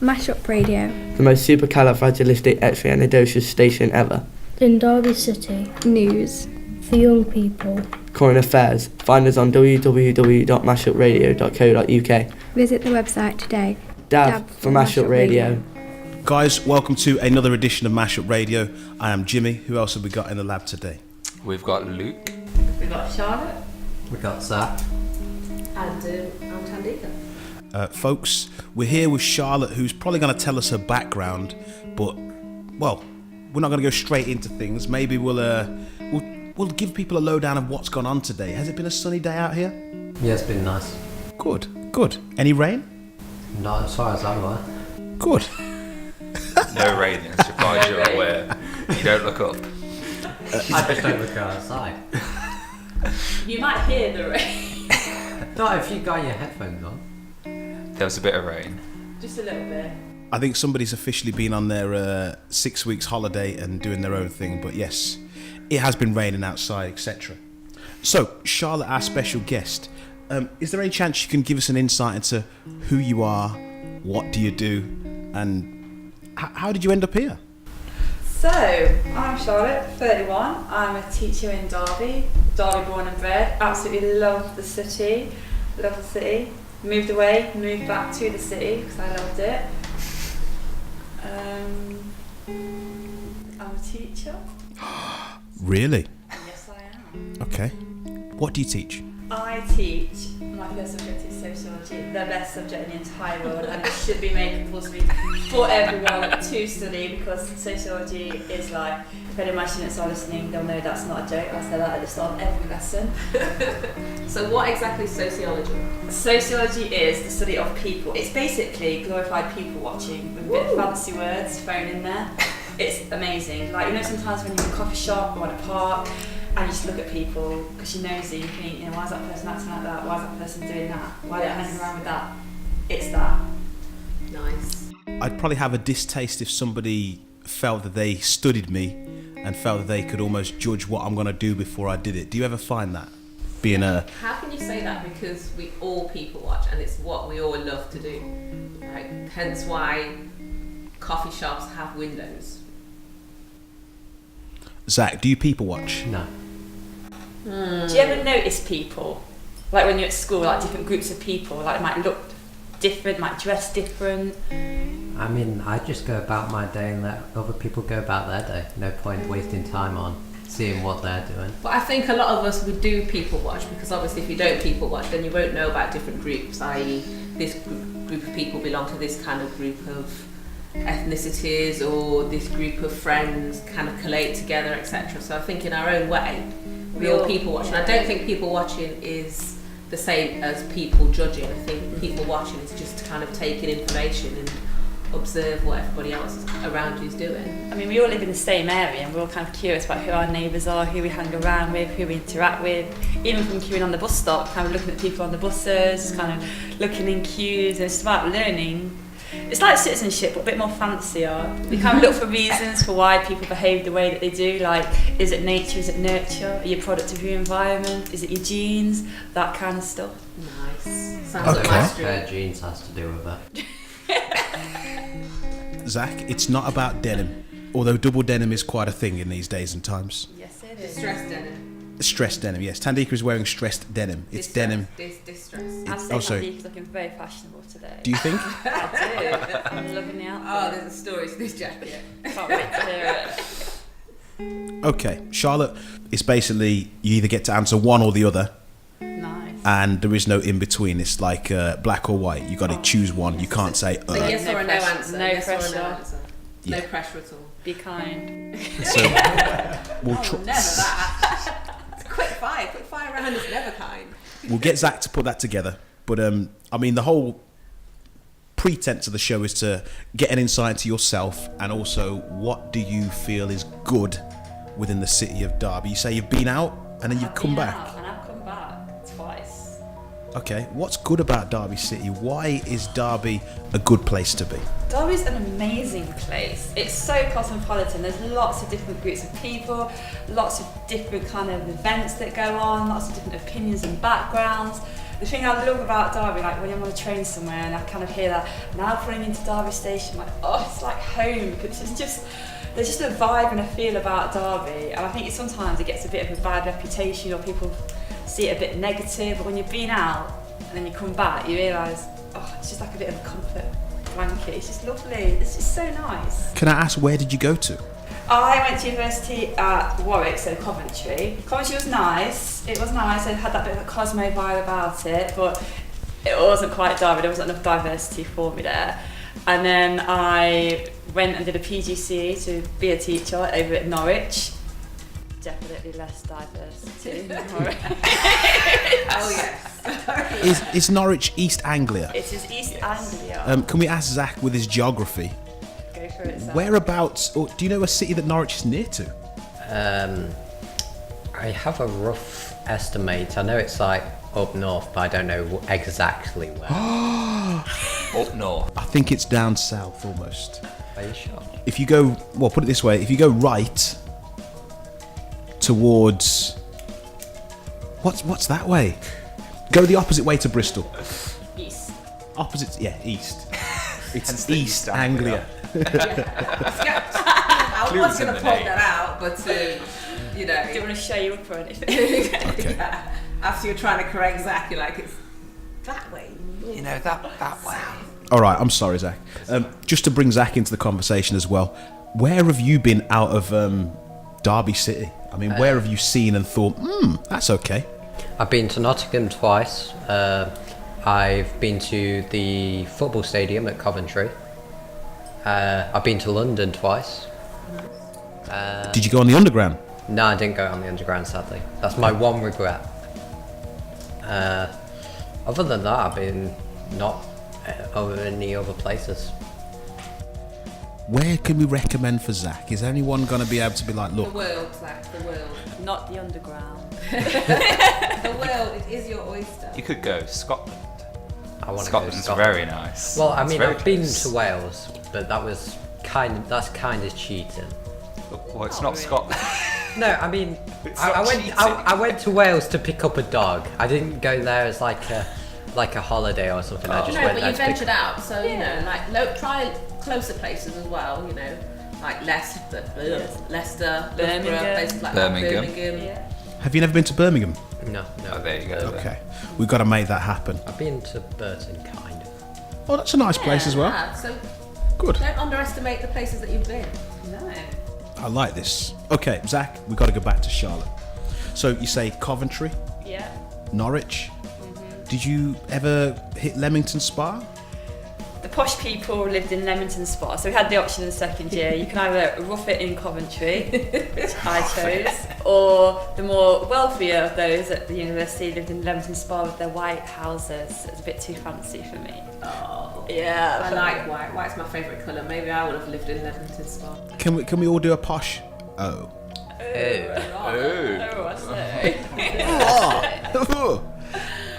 Mashup Radio. The most supercalifragilisticexpialidocious station ever. In Derby City. News. For young people. Current affairs. Find us on www.mashupradio.co.uk. Visit the website today. Dab for Mashup Radio. Guys, welcome to another edition of Mashup Radio. I am Jimmy. Who else have we got in the lab today? We've got Luke. We've got Charlotte. We've got Zach. And I'm Tandika. Folks, we're here with Charlotte, who's probably going to tell us her background, but, well, we're not going to go straight into things. Maybe we'll give people a lowdown of what's gone on today. Has it been a sunny day out here? Yeah, it's been nice. Good. Any rain? Not as far as I'm aware. Good. No rain, as far as you're aware. You don't look up. I just don't look outside. You might hear the rain. Not if you got your headphones on. There was a bit of rain. Just a little bit. I think somebody's officially been on their 6 weeks holiday and doing their own thing, but yes, it has been raining outside, etc. So, Charlotte, our special guest, is there any chance you can give us an insight into who you are, what do you do, and how did you end up here? So, I'm Charlotte, 31. I'm a teacher in Derby born and bred. Absolutely love the city. Moved away, moved back to the city because I loved it. I'm a teacher. Really? Yes, I am. Okay. What do you teach? I teach, my first subject is Sociology, the best subject in the entire world, and it should be made compulsory for everyone to study because Sociology is like, if any of my students are listening, they'll know that's not a joke. I say that at the start of every lesson. So what exactly is sociology? Sociology is the study of people. It's basically glorified people watching with a bit of fancy words thrown in there. It's amazing. Like, you know, sometimes when you're in a coffee shop or in a park, and you just look at people because you're nosy, you think, you know, why is that person acting like that? Why is that person doing that? Why are they hanging around with that? It's that. Nice. I'd probably have a distaste if somebody felt that they studied me and felt that they could almost judge what I'm going to do before I did it. Do you ever find that? How can you say that? Because we all people watch and it's what we all love to do. Like, hence why coffee shops have windows. Zach, do you people watch? No. Do you ever notice people, like when you're at school, like different groups of people, like might look different, might dress different? I mean, I just go about my day and let other people go about their day. No point wasting time on seeing what they're doing. But I think a lot of us would do people watch because obviously if you don't people watch then you won't know about different groups, i.e. this group of people belong to this kind of group of ethnicities or this group of friends kind of collate together, etc. So I think in our own way we all people watch, and I don't think people watching is the same as people judging. I think people watching is just kind of taking information and observe what everybody else around you is doing. I mean, we all live in the same area and we're all kind of curious about who our neighbours are, who we hang around with, who we interact with. Even from queuing on the bus stop, kind of looking at people on the buses, kind of looking in queues, and it's about learning. It's like citizenship, but a bit more fancier. We kind of look for reasons for why people behave the way that they do. Like, is it nature? Is it nurture? Are you a product of your environment? Is it your genes? That kind of stuff. Nice. Sounds like my street. Genes has to do with that. Zach, it's not about denim, although double denim is quite a thing in these days and times. Yes, it is. Distressed denim. Stressed denim, yes. Tandika is wearing stressed denim. It's denim. Distress. I'd say Tandika's looking very fashionable today. Do you think? I do. I'm loving the outfit. Oh, there's a story to this jacket. Can't wait to hear it. Okay, Charlotte, it's basically you either get to answer one or the other. Nice. And there is no in between. It's like black or white. You got to choose one. You can't say. A yes or a no answer. No yes pressure. Or a no answer. Yeah. No pressure at all. Be kind. So we'll Never that. Quick fire round is never kind. We'll get Zach to put that together. But I mean, the whole pretense of the show is to get an insight into yourself and also what do you feel is good within the city of Derby. You say you've been out and then you've come back. And I've come back twice. Okay, what's good about Derby City? Why is Derby a good place to be? Derby's an amazing place. It's so cosmopolitan. There's lots of different groups of people, lots of different kind of events that go on, lots of different opinions and backgrounds. the thing I love about Derby, like when I'm on a train somewhere and I kind of hear that, now pulling into Derby station, like, oh, it's like home, because it's just, there's just a vibe and a feel about Derby, and I think sometimes it gets a bit of a bad reputation, or people see it a bit negative, but when you've been out and then you come back, you realise, oh, it's just like a bit of a comfort blanket. It's just lovely. It's just so nice. Can I ask, where did you go to? I went to university at Warwick, so Coventry. Coventry was nice. It was nice. It had that bit of a Cosmo vibe about it, but it wasn't quite Derby. There wasn't enough diversity for me there. And then I went and did a PGCE to be a teacher over at Norwich. Definitely less diversity in Norwich. Oh yes. Is Norwich East Anglia? It is East Anglia. Can we ask Zach with his geography? Go for it, Zach. Whereabouts, or do you know a city that Norwich is near to? I have a rough estimate. I know it's like up north, but I don't know exactly where. Up north. I think it's down south almost. Are you sure? If you go, well, put it this way, if you go right towards, what's that way? Go the opposite way to Bristol. East. Opposite, yeah, east. It's Hence the East Anglia. I was Clues in going to the point name. that out, but you know. Do you want to show you up or anything? Okay. Yeah. After you're trying to correct Zach, you're like, it's that way. You know, that way. All right, I'm sorry, Zach. Just to bring Zach into the conversation as well, where have you been out of Derby City? I mean, where have you seen and thought, that's okay? I've been to Nottingham twice. I've been to the football stadium at Coventry. I've been to London twice. Did you go on the underground? No, I didn't go on the underground, sadly. That's my one regret. Other than that, I've been not over any other places. Where can we recommend for Zach? Is anyone going to be able to be like, The look, world, Zach, the world. Not the underground. The world, it is your oyster. You could go Scotland. I want to go to Scotland's Scotland. very nice. Well, I It's mean, very I've been close. to Wales, but that's kind of cheating. Well, it's not Scotland. No, I mean, It's I not went. cheating. I went to Wales to pick up a dog. I didn't go there as like a holiday or something. I just No, went but there you to pick ventured out, so you know, like try closer places as well. You know, like Leicester, Birmingham. Loughborough, places like Birmingham. that. Birmingham. Yeah. have you never been to Birmingham? No. Oh, there you go. Okay, we've got to make that happen. I've been to Burton, kind of. Oh, that's a nice place as well. Yeah, so Good. don't underestimate the places that you've been. No. I like this. Okay, Zach, we've got to go back to Charlotte. So you say Coventry, Yeah. Norwich. Did you ever hit Leamington Spa? The posh people lived in Leamington Spa, so we had the option in the second year. You can either rough it in Coventry, which I chose, or the more wealthier of those at the university lived in Leamington Spa with their white houses. It's a bit too fancy for me. Oh, Yeah. I like white. White's my favourite colour. Maybe I would have lived in Leamington Spa. Can we all do a posh? Oh. Oh, I say.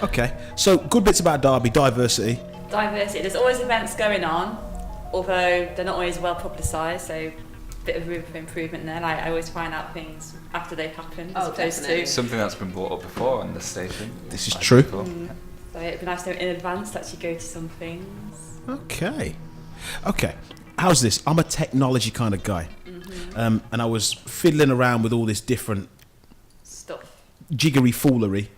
Okay, so good bits about Derby, diversity. Diversity. There's always events going on, although they're not always well publicised, so a bit of room for improvement there. Like, I always find out things after they've happened, as Oh, opposed definitely. Something that's been brought up before on the station. This is by true. people. to. So it'd be nice to know in advance to actually go to some things. Okay. How's this? I'm a technology kind of guy. And I was fiddling around with all this different Stuff. jiggery foolery.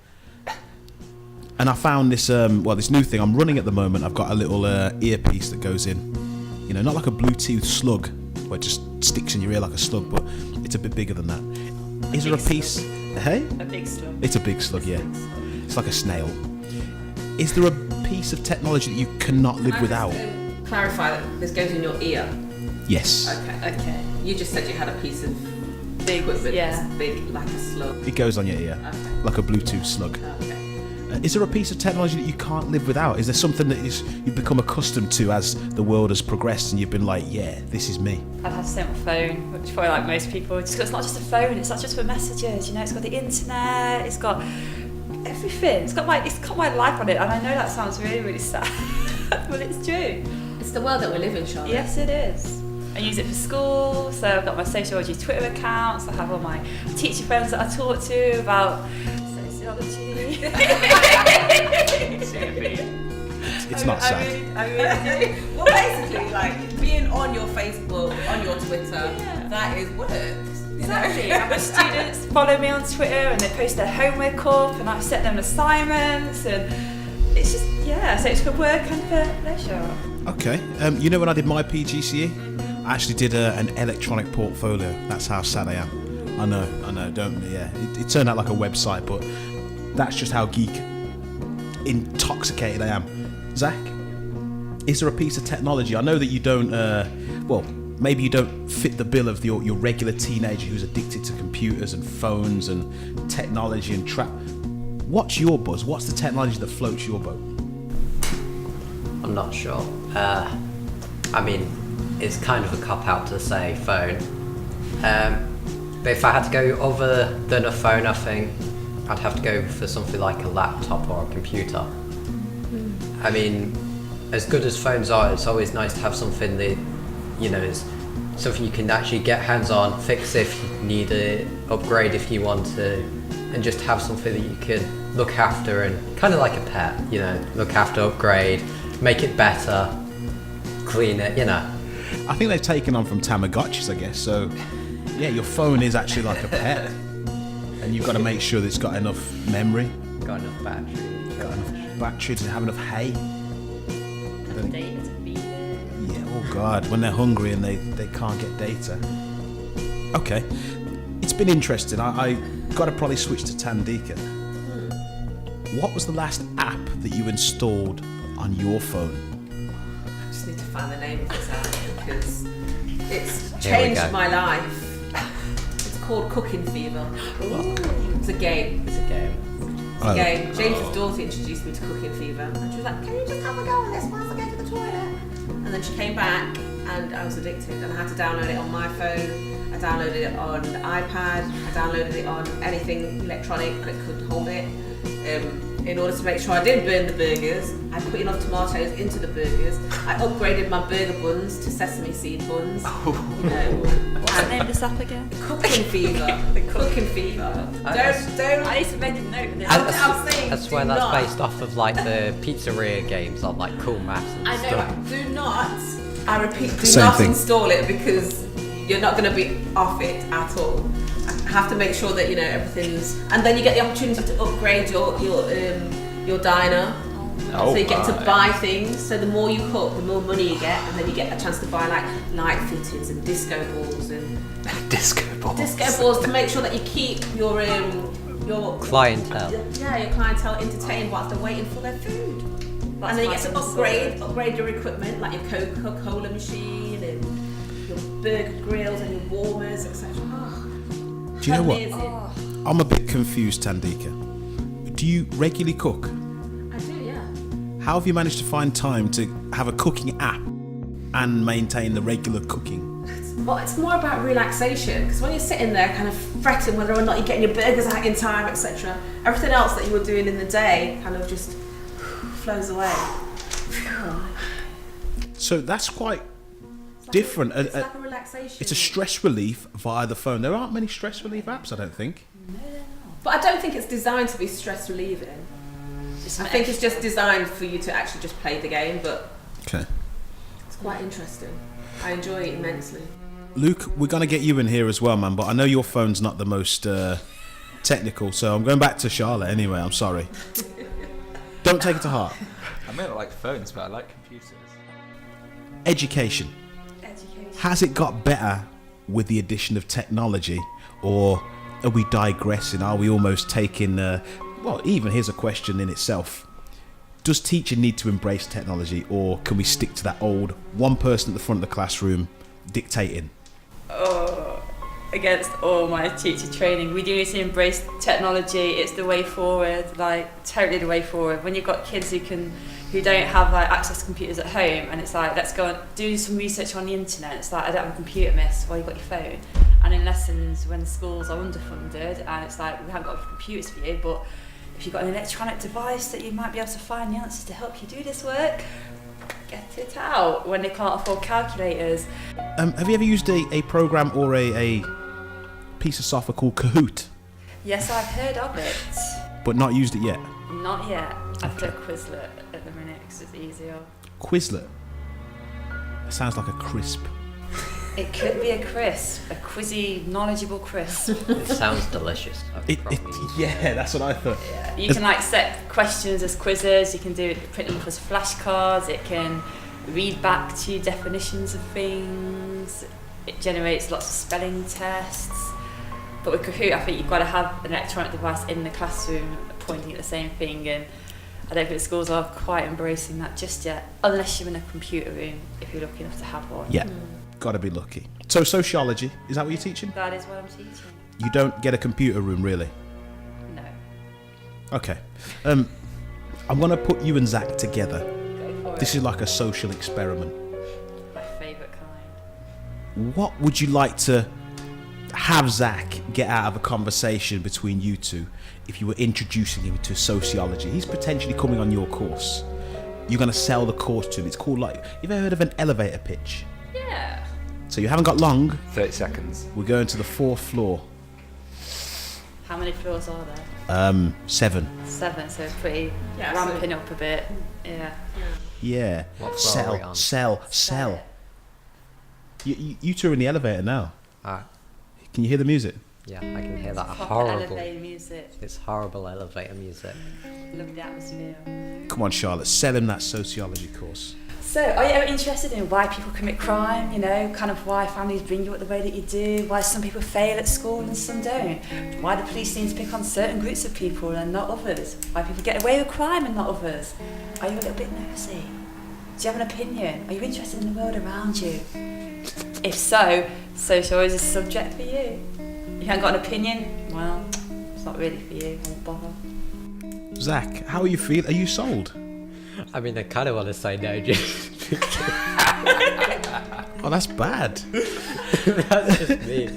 And I found this, this new thing I'm running at the moment. I've got a little earpiece that goes in. You know, not like a Bluetooth slug, where it just sticks in your ear like a slug, but it's a bit bigger than that. Is there a piece? Hey? A big slug. It's a big slug, yeah. It's like a snail. Is there a piece of technology that you cannot live without? Just, clarify that this goes in your ear. Yes. Okay. You just said you had a piece of Big, equipment yeah. that's big like a slug. It goes on your ear, Okay. like a Bluetooth slug. Okay. Is there a piece of technology that you can't live without? Is there something that you've become accustomed to as the world has progressed and you've been like, yeah, this is me? I'd have to say my phone, which probably like most people, just 'cause it's not just a phone, it's not just for messages, you know, it's got the internet, it's got everything, it's got my life on it, and I know that sounds really, really sad, but it's true. It's the world that we live in, Charlotte. Yes, it is. I use it for school, so I've got my Sociology Twitter accounts, I have all my teacher friends that I talk to about Sociology. It's not sad. I really do. Well, basically, like being on your Facebook, on your Twitter, that is work. Exactly. And my students follow me on Twitter and they post their homework up and I set them assignments and it's just, so it's for work and for leisure. Okay. You know when I did my PGCE, I actually did an electronic portfolio. That's how sad I am. I know. Don't. Yeah. It turned out like a website, but that's just how geek intoxicated I am. Zach, is there a piece of technology? I know that you don't. Maybe you don't fit the bill of your regular teenager who's addicted to computers and phones and technology and trap. What's your buzz? What's the technology that floats your boat? I'm not sure. I mean, it's kind of a cop-out to say phone. But if I had to go other than a phone, I think I'd have to go for something like a laptop or a computer. I mean, as good as phones are, it's always nice to have something that, is something you can actually get hands-on, fix if you need it, upgrade if you want to, and just have something that you can look after and kind of like a pet, look after, upgrade, make it better, clean it, I think they've taken on from Tamagotchis, I guess. So, yeah, your phone is actually like a pet, and you've got to make sure that it's got enough memory, got enough battery, to have enough hay. Data to be there. Yeah, oh God, when they're hungry and they can't get data. Okay, it's been interesting. I got to probably switch to Tandika. What was the last app that you installed on your phone? I just need to find the name of this app because it's Here we changed go. my life. It's called Cooking Fever. It's a game. It's a game. Oh. James's daughter introduced me to Cooking Fever and she was like, can you just have a go on this whilst I go to the toilet? And then she came back and I was addicted and I had to download it on my phone, I downloaded it on the iPad, I downloaded it on anything electronic that could hold it. In order to make sure I didn't burn the burgers, I put enough tomatoes into the burgers. I upgraded my burger buns to sesame seed buns. What's the name of this app again? Cooking Fever. The Cooking Fever. Don't. I need to make a note of this. I'm saying I swear do that's not. based off of like the pizzeria games on like Cool Maps and I know, stuff. but do not, I repeat, do Same not thing. install it because you're not going to be off it at all. I have to make sure that everything's, and then you get the opportunity to upgrade your diner. So you get to buy things. So the more you cook, the more money you get, and then you get a chance to buy like light fittings and disco balls Disco balls to make sure that you keep your Clientele. your clientele entertained whilst they're waiting for their food. And then you get to upgrade your equipment, like your Coca-Cola machine and your burger grills and your warmers, etc. Do you know what? Amazing. I'm a bit confused, Tandika. Do you regularly cook? I do, yeah. How have you managed to find time to have a cooking app and maintain the regular cooking? Well, it's more about relaxation because when you're sitting there kind of fretting whether or not you're getting your burgers out in time, etc., everything else that you were doing in the day kind of just flows away. So that's quite different. It's like a relaxation. It's a stress relief via the phone. There aren't many stress relief apps, I don't think. But I don't think it's designed to be stress relieving. I think it's just designed for you to actually just play the game, but Okay. it's quite interesting. I enjoy it immensely. Luke, we're going to get you in here as well, man, but I know your phone's not the most technical, so I'm going back to Charlotte anyway. I'm sorry. Don't take it to heart. I may not like phones, but I like computers. Education. Has it got better with the addition of technology, or are we digressing? Are we almost taking... even here's a question in itself. Does teaching need to embrace technology, or can we stick to that old one person at the front of the classroom dictating? Against all my teacher training, we do need to embrace technology. It's the way forward, like totally the way forward. When you've got kids who don't have like access to computers at home, and it's like, let's go and do some research on the internet. It's like, I don't have a computer, miss. Well, you've got your phone. And in lessons when schools are underfunded, and it's like, we haven't got computers for you, but if you've got an electronic device that you might be able to find the answers to help you do this work, get it out when they can't afford calculators. Have you ever used a program or a piece of software called Kahoot? Yes, I've heard of it. but not used it yet. Not yet. I've done Quizlet at the minute because it's easier. Quizlet. That sounds like a crisp. It could be a crisp, a quizzy, knowledgeable crisp. It sounds delicious. Yeah, that's what I thought. Yeah. You can like set questions as quizzes. You can print them as flashcards. It can read back to you definitions of things. It generates lots of spelling tests. But with Kahoot, I think you've got to have an electronic device in the classroom pointing at the same thing, and I don't think the schools are quite embracing that just yet, unless you're in a computer room, if you're lucky enough to have one. Yeah, got to be lucky. So sociology, is that what you're teaching? That is what I'm teaching. You don't get a computer room, really? No. Okay. I'm going to put you and Zach together. Go for This it. is like a social experiment. My favourite kind. What would you like to have Zach get out of a conversation between you two if you were introducing him to sociology? He's potentially coming on your course. You're going to sell the course to him. It's called, like, you've ever heard of an elevator pitch? Yeah. So you haven't got long. 30 seconds. We're going to the 4th floor. How many floors are there? 7. 7, so it's pretty Yeah, ramping up a bit. Yeah. Yeah. What floor are we on? Sell. You two are in the elevator now. Ah, Can you hear the music? yeah, I can hear that Proper horrible. elevator music. It's horrible elevator music. Love the atmosphere. Come on, Charlotte, sell him that sociology course. So, are you ever interested in why people commit crime? You know, kind of why families bring you up the way that you do, why some people fail at school and some don't, why the police seem to pick on certain groups of people and not others, why people get away with crime and not others? Are you a little bit nosy? Do you have an opinion? Are you interested in the world around you? If so, sociology is a subject for you. If you haven't got an opinion, well, it's not really for you. Won't bother. Zach, how are you feeling? Are you sold? I mean, I kind of want to say no, just Oh, that's bad. that's just me.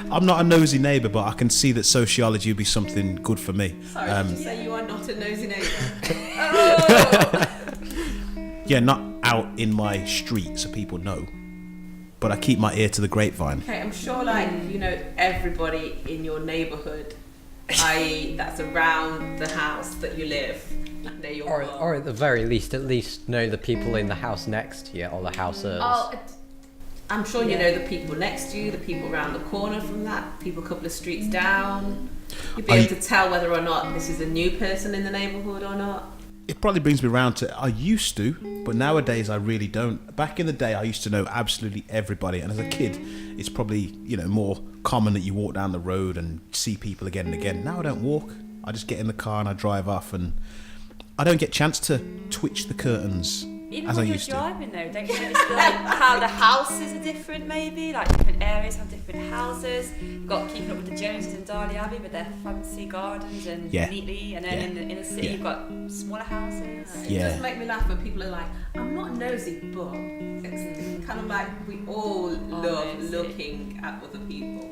I'm not a nosy neighbour, but I can see that sociology would be something good for me. Sorry, did you say you are not a nosy neighbour? Yeah, not out in my street so people know, but I keep my ear to the grapevine. Okay, I'm sure, like, you know, everybody in your neighbourhood, i.e. that's around the house that you live, they're your Or at the very least, at least know the people in the house next to you or the houses. I'm sure you know the people next to you, the people around the corner from that, people a couple of streets down. You'll be able to tell whether or not this is a new person in the neighbourhood or not. It probably brings me around to, I used to, but nowadays I really don't. Back in the day, I used to know absolutely everybody, and as a kid, it's probably, you know, more common that you walk down the road and see people again and again. Now I don't walk. I just get in the car and I drive off, and I don't get a chance to twitch the curtains Even as I when you're used to. driving though, don't you notice like how the houses are different maybe? Like different areas have different houses. You've got Keeping Up with the Joneses in Darley Abbey with their fancy gardens and Yeah. neatly, and then in the inner city Yeah. you've got smaller houses. It Yeah. does make me laugh when people are like, I'm not nosy, but it's kind of like we all love nosy. looking at other people.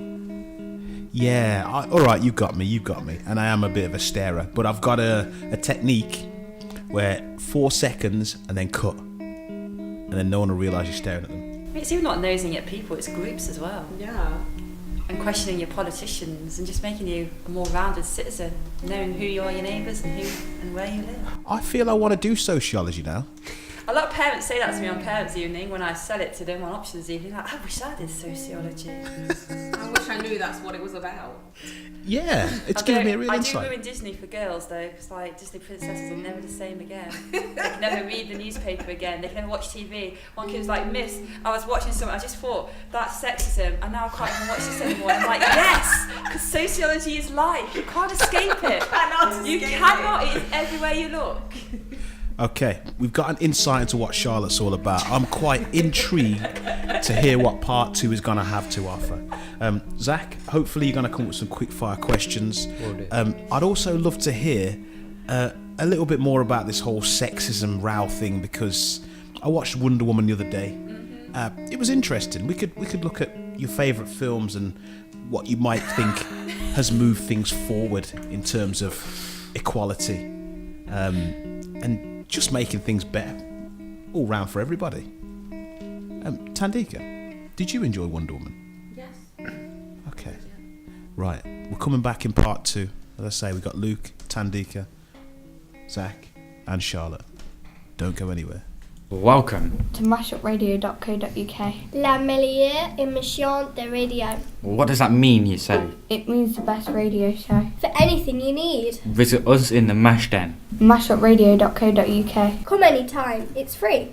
Yeah, all right, you got me, and I am a bit of a starer, but I've got a technique where 4 seconds and then cut, and then no one will realise you're staring at them. It's even not nosing at people, it's groups as well. Yeah. And questioning your politicians and just making you a more rounded citizen, knowing who you are, your neighbours and who and where you live. I feel I want to do sociology now. A lot of parents say that to me on parents' evening when I sell it to them on options evening, like, I wish I did sociology. I wish I knew that's what it was about. Yeah, it's giving me a real I insight. do ruin Disney for girls though, because like Disney princesses are never the same again. They can never read the newspaper again. They can never watch TV. One kid was like, Miss, I was watching something. I just thought that's sexism, and now I can't even watch this anymore. And I'm like, yes, because sociology is life. You can't escape it. You cannot. It is everywhere you look. Okay, we've got an insight into what Charlotte's all about. I'm quite intrigued to hear what part 2 is going to have to offer. Zach, hopefully you're going to come up with some quick fire questions. Will do. I'd also love to hear a little bit more about this whole sexism row thing, because I watched Wonder Woman the other day. It was interesting. We could look at your favourite films and what you might think has moved things forward in terms of equality, and just making things better all round for everybody. Tandika, did you enjoy Wonder Woman? Yes. Okay. Right, we're coming back in part 2. As I say, we've got Luke, Tandika, Zach, and Charlotte. Don't go anywhere. Welcome. To mashupradio.co.uk. La meilleure émission de radio. What does that mean, you say? It means the best radio show. For anything you need. Visit us in the Mash Den. mashupradio.co.uk. Come anytime, it's free.